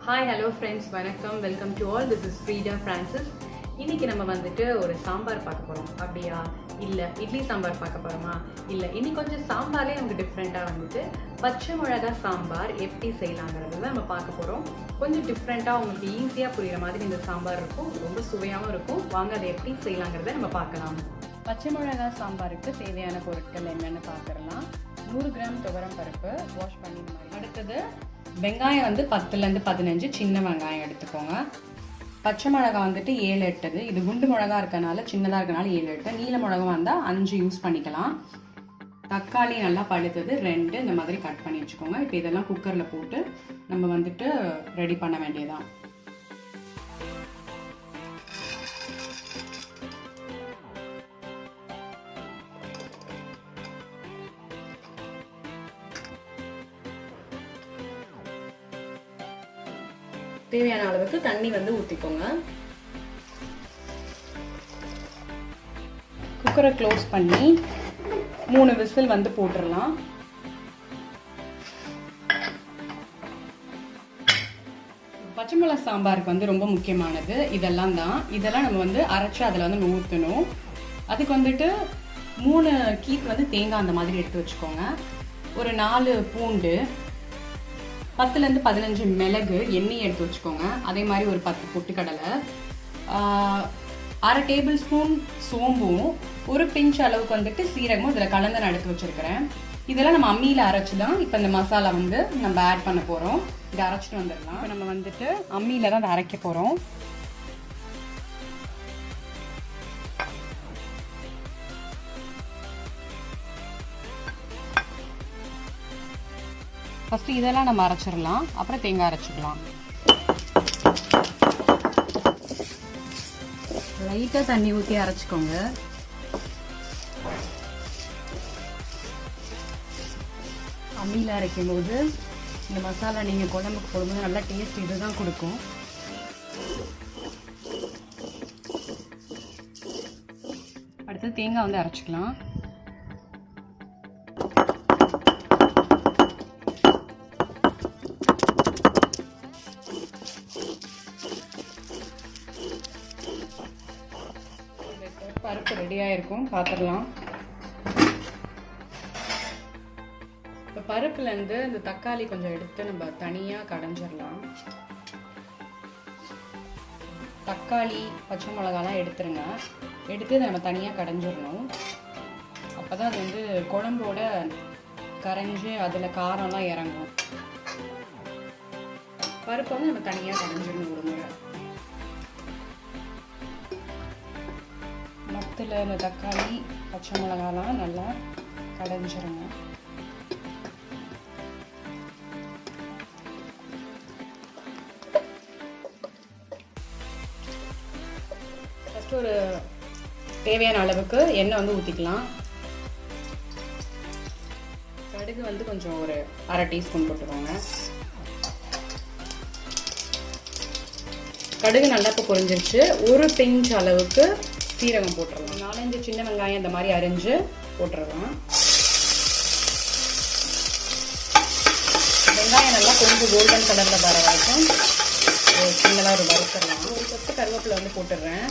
Hi, hello friends, vanakkam, welcome to all. This is Frida Francis. இன்னைக்கு நம்ம வந்துட்டு ஒரு சாம்பார் பார்க்க போறோம். அப்படியே இல்ல இட்லி சாம்பார் பார்க்க போறோமா? இல்ல இன்னைக்கு கொஞ்சம் சாம்பாரே நமக்கு டிஃபரெண்டா வந்துட்டு பச்சை மிளகாய் சாம்பார் எப்படி செய்யலாம்ங்கறத நம்ம பார்க்க போறோம். கொஞ்சம் டிஃபரெண்டா உங்களுக்கு ஈஸியா புரியுற மாதிரி இந்த சாம்பார் இருக்கும். ரொம்ப சுவையாவும் இருக்கும். வாங்க அதை எப்படி செய்யலாம்ங்கறத நம்ம பார்க்கலாம். பச்சை மிளகாய் சாம்பாருக்கு தேவையான பொருட்கள் என்னன்னு பார்க்கலாம். 100 கிராம் துவரம் பருப்பு வாஷ் பண்ணி மாதிரி. அடுத்தது வெங்காயம் வந்து 10லேருந்து 15 சின்ன வெங்காயம் எடுத்துக்கோங்க. பச்சை மிளகாய் வந்துட்டு 7-8, இது குண்டு மிளகா இருக்கனால சின்னதாக இருக்கனால 7-8, நீல மிளகா வந்தால் 5 யூஸ் பண்ணிக்கலாம். தக்காளி நல்லா பழுத்தது 2 இந்த மாதிரி கட் பண்ணி வச்சுக்கோங்க. இப்போ இதெல்லாம் குக்கரில் போட்டு நம்ம வந்துட்டு ரெடி பண்ண வேண்டியதான். தேவையான அளவுக்கு தண்ணி வந்து ஊற்றிக்கோங்க. குக்கரை க்ளோஸ் பண்ணி 3 விசில் வந்து போட்டுடலாம். பச்சை மிளகாய் சாம்பாருக்கு வந்து ரொம்ப முக்கியமானது இதெல்லாம் நம்ம வந்து அரைச்சி அதில் வந்து ஊற்றணும். அதுக்கு வந்துட்டு 3 கீத் வந்து தேங்காய் அந்த மாதிரி எடுத்து வச்சுக்கோங்க. ஒரு 4 பூண்டு, 10லேருந்து 15 மிளகு எண்ணெய் எடுத்து வச்சுக்கோங்க. அதே மாதிரி ஒரு 10 பொட்டுக்கடலை, 1/2 டேபிள் ஸ்பூன் சோம்பும், ஒரு பிஞ்ச் அளவுக்கு வந்துட்டு சீரகமும் இதில் கலந்து நான் எடுத்து வச்சிருக்கிறேன். இதெல்லாம் நம்ம அம்மியில் அரைச்சி தான் இப்போ இந்த மசாலா வந்து நம்ம ஆட் பண்ண போகிறோம். இதை அரைச்சிட்டு வந்துடலாம். இப்போ நம்ம வந்துட்டு அம்மியில் தான் அதை அரைக்க போகிறோம். ஃபஸ்ட்டு இதெல்லாம் நம்ம அரைச்சிடலாம், அப்புறம் தேங்காய் அரைச்சிக்கலாம். லைட்டாக தண்ணி ஊற்றி அரைச்சிக்கோங்க. அம்மியில் அரைக்கும் போது இந்த மசாலா நீங்கள் குழம்புக்கு போடும்போது நல்லா டேஸ்ட் இதுதான் கொடுக்கும். அடுத்து தேங்காய் வந்து அரைச்சிக்கலாம். பருப்பு ரெடியாக இருக்கும், பார்த்துடலாம். இப்போ பருப்புலேருந்து இந்த தக்காளி கொஞ்சம் எடுத்து நம்ம தனியாக கடைஞ்சிடலாம். தக்காளி பச்சை மிளகாலாம் எடுத்துருங்க. எடுத்து இதை நம்ம தனியாக கடைஞ்சிடணும். அப்போ தான் அது வந்து குழம்போட கரைஞ்சி அதில் காரம்லாம் இறங்கும். பருப்பை வந்து நம்ம தனியாக கடைஞ்சிடணும் ஒரு முறை. மொத்தத்தில் இந்த தக்காளி பச்சை மிளகாலாம் நல்லா கடைஞ்சிருங்க. ஃபஸ்ட்டு ஒரு தேவையான அளவுக்கு எண்ணெய் வந்து ஊற்றிக்கலாம். கடுகு வந்து கொஞ்சம் ஒரு 1/2 டீஸ்பூன் போட்டுக்கோங்க. கடுகு நல்லா இப்போ பொரிஞ்சிருச்சு. ஒரு பிஞ்ச் அளவுக்கு சீரகம் போட்டுடலாம். 4-5 சின்ன வெங்காயம் இந்த மாதிரி அரிஞ்சு போட்டுடலாம். வெங்காயம் நல்லா கொஞ்சம் கோல்டன் கலரில் வர வரைக்கும் சின்னதாக ஒரு வறுத்துடலாம். ஒரு கொத்து கருவேப்பிலை வந்து போட்டுடுறேன்.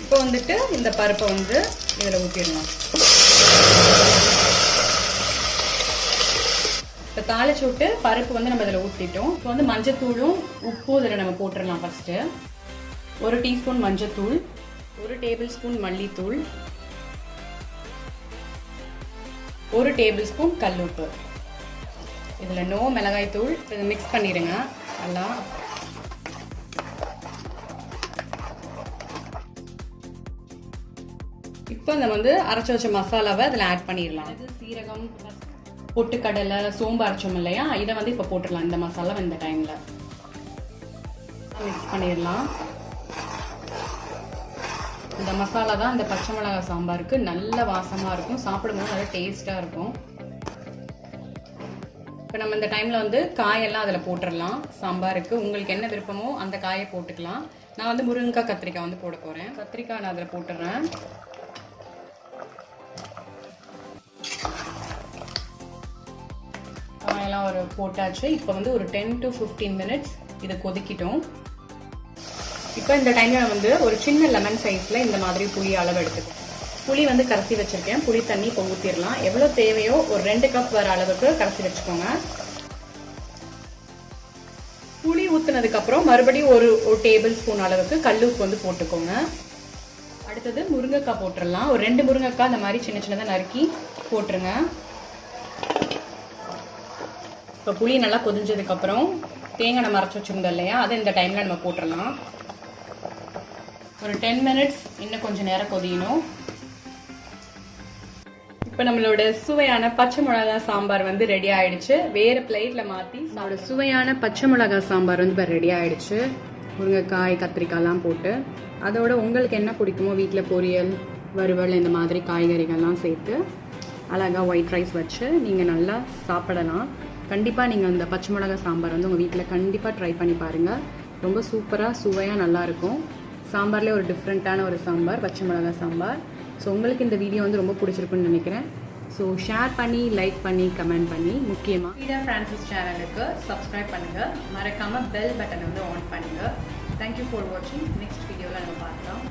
இப்போ வந்துட்டு இந்த பருப்பை வந்து இதில் ஊற்றிடலாம். இப்போ தாளிச்சு விட்டு பருப்பு வந்து நம்ம இதில் ஊற்றிட்டோம். இப்போ வந்து மஞ்சத்தூளும் உப்பும் இதில் நம்ம போட்டுடலாம். ஃபஸ்ட்டு 1 டீஸ்பூன் மஞ்சத்தூள், 1 டேபிள் ஸ்பூன் மல்லித்தூள், 1 டேபிள் ஸ்பூன் கல்லுப்பு. இதில் நோ மிளகாய் தூள். இதை மிக்ஸ் பண்ணிடுங்க நல்லா. இப்போ நம்ம வந்து அரைச்சி வச்ச மசாலாவை இதில் ஆட் பண்ணிடலாம். இது சீரகம், பொட்டுக்கடலை, சோம்பு அரைச்சோம் இல்லையா, இதை வந்து இப்போ போட்டுடலாம். இந்த மசாலா இந்த டைமில் மிக்ஸ் பண்ணிடலாம். இந்த மசாலா தான் இந்த பச்சை மிளகாய் சாம்பாருக்கு நல்ல வாசமாக இருக்கும். சாப்பிடும்போது நல்லா டேஸ்ட்டாக இருக்கும். இப்போ நம்ம இந்த டைமில் வந்து காயெல்லாம் அதில் போட்டுடலாம். சாம்பாருக்கு உங்களுக்கு என்ன விருப்பமோ அந்த காயை போட்டுக்கலாம். நான் வந்து முருங்கைக்காய், கத்திரிக்காய் வந்து போட போகிறேன். கத்திரிக்காய் நான் அதில் போட்டுடுறேன். மசாலாலாம் ஒரு போட்டாச்சு. இப்போ வந்து ஒரு 10 to 15 minutes இதை கொதிக்கிட்டோம். இப்போ இந்த டைம்ல வந்து ஒரு சின்ன லெமன் சைஸ்ல இந்த மாதிரி புளி அளவு எடுத்துக்கோம். புளி வந்து கரைச்சி வச்சிருக்கேன். புளி தண்ணி இப்போ ஊற்றிடலாம். எவ்வளோ தேவையோ ஒரு 2 கப் வர அளவுக்கு கரைச்சி வச்சுக்கோங்க. புளி ஊற்றுனதுக்கப்புறம் மறுபடியும் ஒரு டேபிள் ஸ்பூன் அளவுக்கு கல்லுப்பு வந்து போட்டுக்கோங்க. அடுத்தது முருங்கைக்காய் போட்டுடலாம். ஒரு 2 முருங்கைக்காய் இந்த மாதிரி சின்ன சின்னதாக நறுக்கி போட்டுருங்க. இப்போ புளி நல்லா கொதிஞ்சதுக்கப்புறம் தேங்காய் நம்ம அரைச்சி வச்சுருந்தோம் இல்லையா, அதை இந்த டைமில் நம்ம போட்டுடலாம். ஒரு 10 minutes இன்னும் கொஞ்சம் நேரம் கொதியணும். இப்போ நம்மளோட சுவையான பச்சை மிளகா சாம்பார் வந்து ரெடி ஆயிடுச்சு. வேறு பிளேட்டில் மாற்றி நம்மளோட சுவையான பச்சை மிளகா சாம்பார் வந்து இப்போ ரெடி ஆயிடுச்சு. முருங்கைக்காய் கத்திரிக்காய்லாம் போட்டு, அதோட உங்களுக்கு என்ன பிடிக்குமோ வீட்டில் பொரியல் வறுவல் இந்த மாதிரி காய்கறிகள்லாம் சேர்த்து அழகாக ஒயிட் ரைஸ் வச்சு நீங்கள் நல்லா சாப்பிடலாம். கண்டிப்பாக நீங்கள் அந்த பச்சை மிளகா சாம்பார் வந்து உங்கள் வீட்டில் கண்டிப்பாக ட்ரை பண்ணி பாருங்கள். ரொம்ப சூப்பராக சுவையாக நல்லாயிருக்கும். சாம்பார்லேயே ஒரு டிஃப்ரெண்ட்டான ஒரு சாம்பார், பச்சை மிளகா சாம்பார். ஸோ உங்களுக்கு இந்த வீடியோ வந்து ரொம்ப பிடிச்சிருக்குன்னு நினைக்கிறேன். ஸோ ஷேர் பண்ணி, லைக் பண்ணி, கமெண்ட் பண்ணி, முக்கியமாக ஃப்ரீடா ஃப்ரான்சிஸ் சேனலுக்கு சப்ஸ்கிரைப் பண்ணுங்கள். மறக்காமல் பெல் பட்டனை வந்து ஆன் பண்ணுங்கள். தேங்க்யூ ஃபார் வாட்சிங். நெக்ஸ்ட் வீடியோவில் நம்ம பார்க்கலாம்.